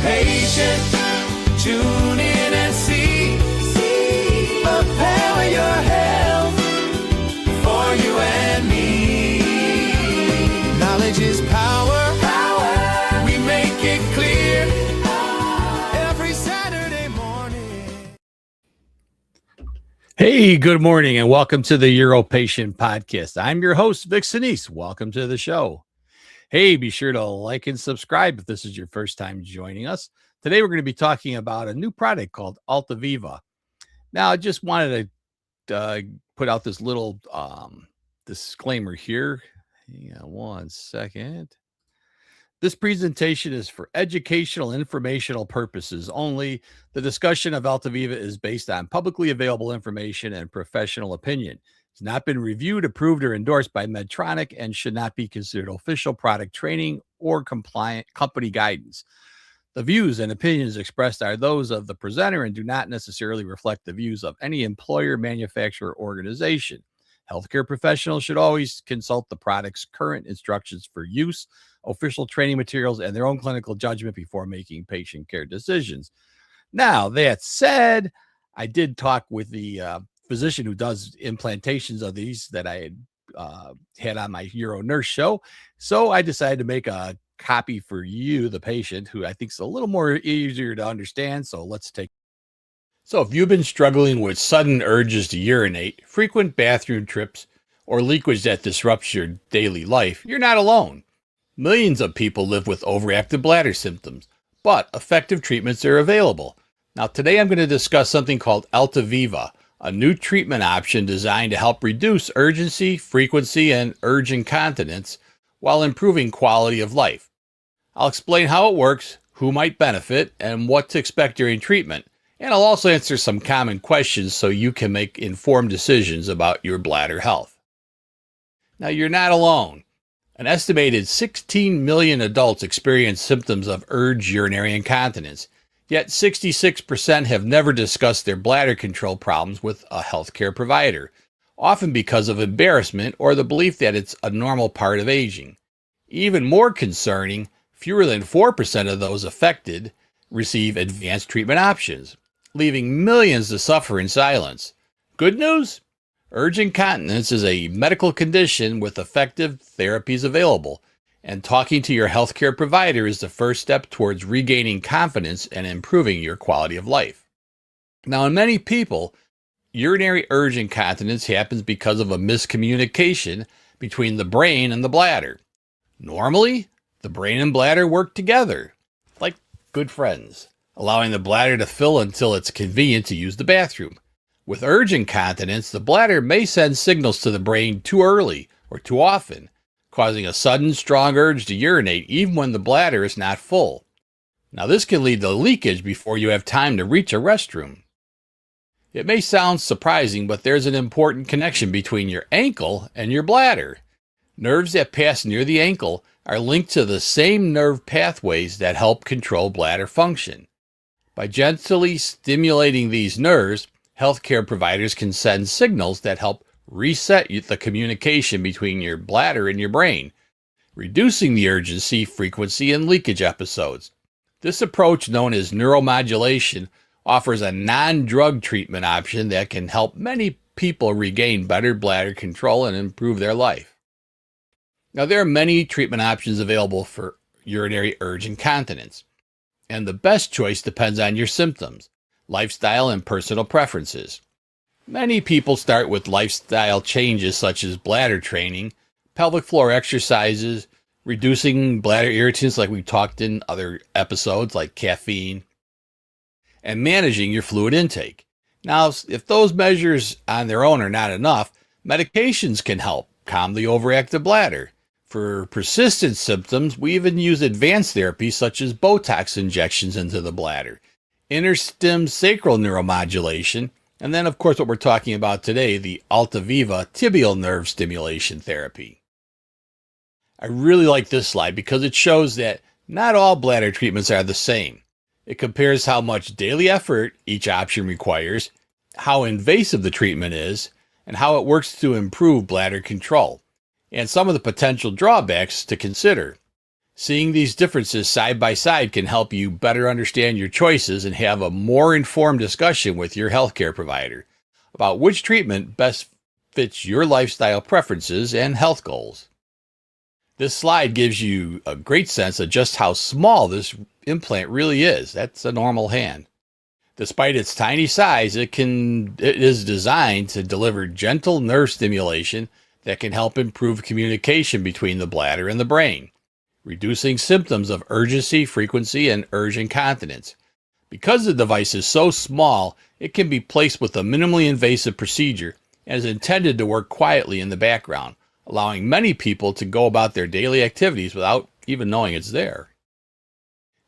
UroPatient. Tune in and see. Power your health for you and me. Knowledge is power. We make it clear every Saturday morning. Hey, good morning and welcome to the UroPatient podcast. I'm your host, Vic Senese. Welcome to the show. Hey, be sure to like and subscribe if this is your first time joining us. Today, we're going to be talking about a new product called Altaviva. Now, I just wanted to put out this little disclaimer here. Hang on one second. This presentation is for educational and informational purposes only. The discussion of Altaviva is based on publicly available information and professional opinion. It's not been reviewed, approved, or endorsed by Medtronic and should not be considered official product training or compliant company guidance. The views and opinions expressed are those of the presenter and do not necessarily reflect the views of any employer, manufacturer, or organization. Healthcare professionals should always consult the product's current instructions for use, official training materials, and their own clinical judgment before making patient care decisions. Now, that said, I did talk with the physician who does implantations of these that I had on my Uro Nurse show. So I decided to make a copy for you, the patient, who I think is a little more easier to understand. So let's take. So if you've been struggling with sudden urges to urinate, frequent bathroom trips, or leakage that disrupts your daily life, you're not alone. Millions of people live with overactive bladder symptoms, but effective treatments are available. Now today I'm going to discuss something called Altaviva, a new treatment option designed to help reduce urgency, frequency, and urge incontinence while improving quality of life. I'll explain how it works, who might benefit, and what to expect during treatment. And I'll also answer some common questions so you can make informed decisions about your bladder health. Now, you're not alone. An estimated 16 million adults experience symptoms of urge urinary incontinence. Yet 66% have never discussed their bladder control problems with a healthcare provider, often because of embarrassment or the belief that it's a normal part of aging. Even more concerning, fewer than 4% of those affected receive advanced treatment options, leaving millions to suffer in silence. Good news? Urge incontinence is a medical condition with effective therapies available, and talking to your healthcare provider is the first step towards regaining confidence and improving your quality of life. Now, in many people, urinary urge incontinence happens because of a miscommunication between the brain and the bladder. Normally, the brain and bladder work together, like good friends, allowing the bladder to fill until it's convenient to use the bathroom. With urge incontinence, the bladder may send signals to the brain too early or too often, causing a sudden, strong urge to urinate even when the bladder is not full. Now, this can lead to leakage before you have time to reach a restroom. It may sound surprising, but there's an important connection between your ankle and your bladder. Nerves that pass near the ankle are linked to the same nerve pathways that help control bladder function. By gently stimulating these nerves, healthcare providers can send signals that help reset the communication between your bladder and your brain, reducing the urgency, frequency, and leakage episodes. This approach, known as neuromodulation, offers a non-drug treatment option that can help many people regain better bladder control and improve their life. Now, there are many treatment options available for urinary urge incontinence, and the best choice depends on your symptoms, lifestyle, and personal preferences. Many people start with lifestyle changes such as bladder training, pelvic floor exercises, reducing bladder irritants like we talked in other episodes like caffeine, and managing your fluid intake. Now, if those measures on their own are not enough, medications can help calm the overactive bladder. For persistent symptoms, we even use advanced therapies such as Botox injections into the bladder, interstim sacral neuromodulation, and then, of course, what we're talking about today, the Altaviva tibial nerve stimulation therapy. I really like this slide because it shows that not all bladder treatments are the same. It compares how much daily effort each option requires, how invasive the treatment is, and how it works to improve bladder control, and some of the potential drawbacks to consider. Seeing these differences side by side can help you better understand your choices and have a more informed discussion with your healthcare provider about which treatment best fits your lifestyle preferences and health goals. This slide gives you a great sense of just how small this implant really is. That's a normal hand. Despite its tiny size, it is designed to deliver gentle nerve stimulation that can help improve communication between the bladder and the brain, reducing symptoms of urgency, frequency, and urge incontinence. Because the device is so small, it can be placed with a minimally invasive procedure and is intended to work quietly in the background, allowing many people to go about their daily activities without even knowing it's there.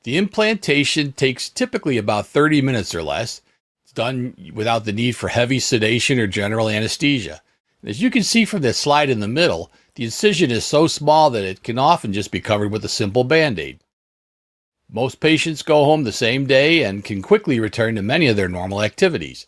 The implantation takes typically about 30 minutes or less. It's done without the need for heavy sedation or general anesthesia. As you can see from the slide in the middle, the incision is so small that it can often just be covered with a simple Band-Aid. Most patients go home the same day and can quickly return to many of their normal activities.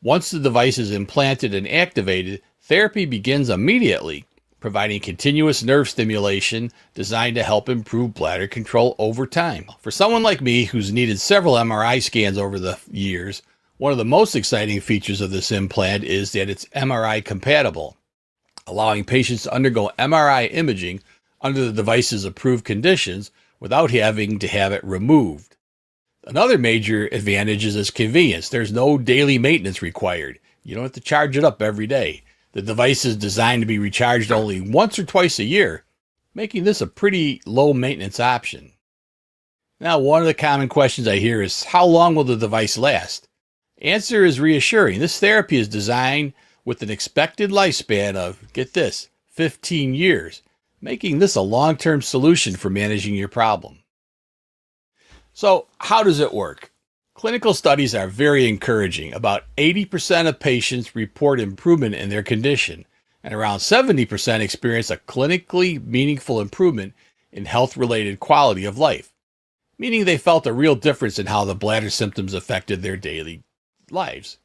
Once the device is implanted and activated, therapy begins immediately, providing continuous nerve stimulation designed to help improve bladder control over time. For someone like me who's needed several MRI scans over the years, one of the most exciting features of this implant is that it's MRI compatible, allowing patients to undergo MRI imaging under the device's approved conditions without having to have it removed. Another major advantage is its convenience. There's no daily maintenance required. You don't have to charge it up every day. The device is designed to be recharged only once or twice a year, making this a pretty low maintenance option. Now, one of the common questions I hear is, how long will the device last? Answer is reassuring. This therapy is designed with an expected lifespan of, get this, 15 years, making this a long-term solution for managing your problem. So, how does it work? Clinical studies are very encouraging. About 80% of patients report improvement in their condition, and around 70% experience a clinically meaningful improvement in health-related quality of life, meaning they felt a real difference in how the bladder symptoms affected their daily lives.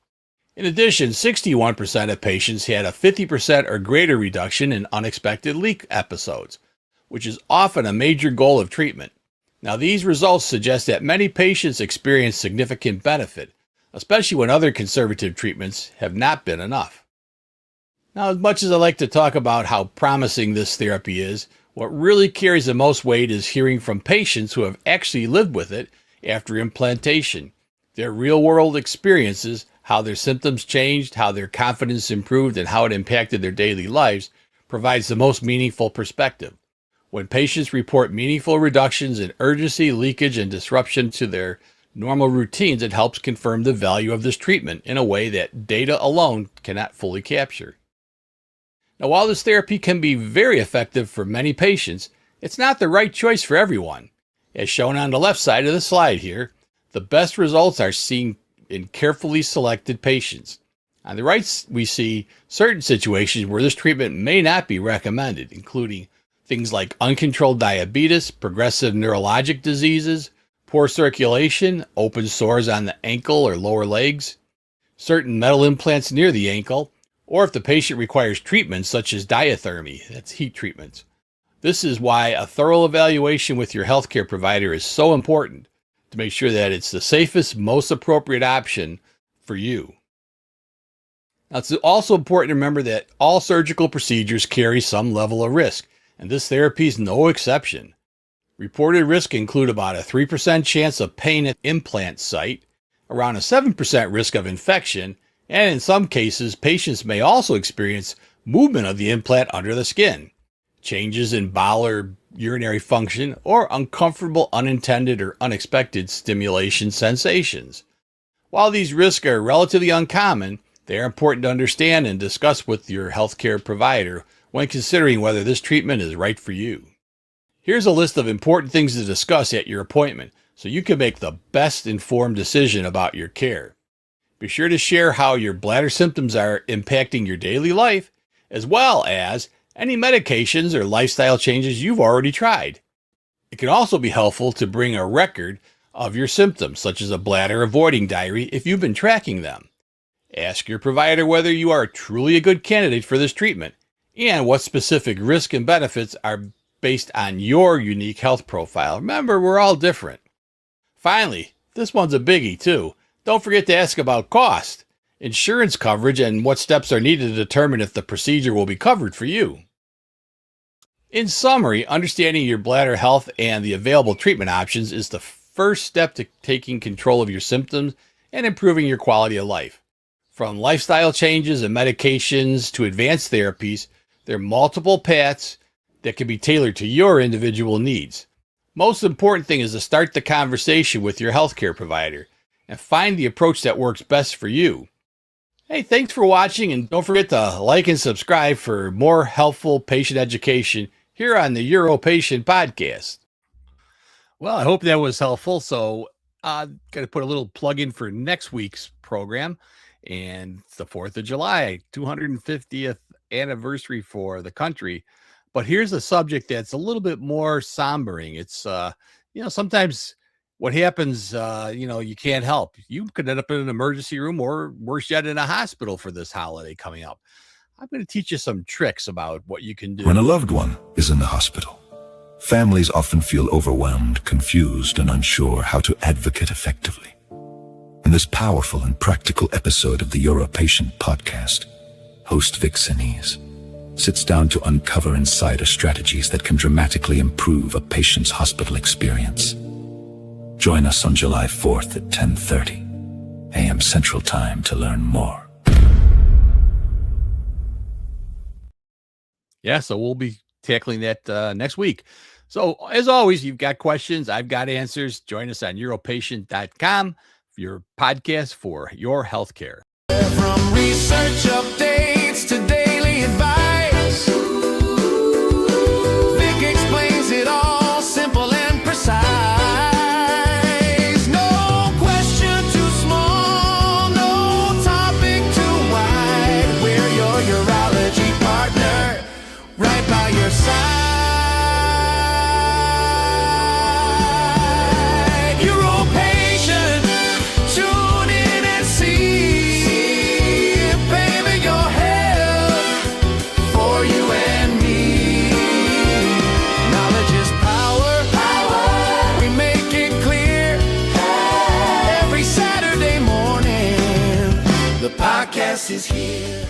In addition, 61% of patients had a 50% or greater reduction in unexpected leak episodes, which is often a major goal of treatment. Now, these results suggest that many patients experience significant benefit, especially when other conservative treatments have not been enough. Now, as much as I like to talk about how promising this therapy is, what really carries the most weight is hearing from patients who have actually lived with it after implantation, their real-world experiences, how their symptoms changed, how their confidence improved, and how it impacted their daily lives provides the most meaningful perspective. When patients report meaningful reductions in urgency, leakage, and disruption to their normal routines, it helps confirm the value of this treatment in a way that data alone cannot fully capture. Now, while this therapy can be very effective for many patients, it's not the right choice for everyone. As shown on the left side of the slide here, the best results are seen in carefully selected patients. On the right, we see certain situations where this treatment may not be recommended, including things like uncontrolled diabetes, progressive neurologic diseases, poor circulation, open sores on the ankle or lower legs, certain metal implants near the ankle, or if the patient requires treatments such as diathermy, that's heat treatments. This is why a thorough evaluation with your healthcare provider is so important to make sure that it's the safest, most appropriate option for you. Now, it's also important to remember that all surgical procedures carry some level of risk, and this therapy is no exception. Reported risk include about a 3% chance of pain at implant site, around a 7% risk of infection, and in some cases, patients may also experience movement of the implant under the skin, changes in bowel or urinary function, or uncomfortable, unintended, or unexpected stimulation sensations. While these risks are relatively uncommon, they are important to understand and discuss with your healthcare provider when considering whether this treatment is right for you. Here's a list of important things to discuss at your appointment so you can make the best informed decision about your care. Be sure to share how your bladder symptoms are impacting your daily life, as well as any medications or lifestyle changes you've already tried. It can also be helpful to bring a record of your symptoms, such as a bladder avoiding diary if you've been tracking them. Ask your provider whether you are truly a good candidate for this treatment and what specific risks and benefits are based on your unique health profile. Remember, we're all different. Finally, this one's a biggie too. Don't forget to ask about cost, insurance coverage, and what steps are needed to determine if the procedure will be covered for you. In summary, understanding your bladder health and the available treatment options is the first step to taking control of your symptoms and improving your quality of life. From lifestyle changes and medications to advanced therapies, there are multiple paths that can be tailored to your individual needs. Most important thing is to start the conversation with your healthcare provider and find the approach that works best for you. Hey, thanks for watching, and don't forget to like and subscribe for more helpful patient education here on the UroPatient podcast. Well, I hope that was helpful. So got to put a little plug in for next week's program. And it's the 4th of July, 250th anniversary for the country. But here's a subject that's a little bit more sombering. It's, sometimes what happens, you can't help. You could end up in an emergency room or worse yet, in a hospital for this holiday coming up. I'm going to teach you some tricks about what you can do. When a loved one is in the hospital, families often feel overwhelmed, confused, and unsure how to advocate effectively. In this powerful and practical episode of the UroPatient podcast, host Vic Senese sits down to uncover insider strategies that can dramatically improve a patient's hospital experience. Join us on July 4th at 10:30 a.m. Central Time to learn more. Yeah, so we'll be tackling that next week. So as always, you've got questions, I've got answers. Join us on UroPatient.com for your podcast for your healthcare. From research updates to daily advice, Vic explains it all simple and precise. No question too small, no topic too wide. We're your urology partner, right by your side. UroPatient, tune in and see, baby, your health for you and me. Knowledge is power, we make it clear. Every Saturday morning, the podcast is here.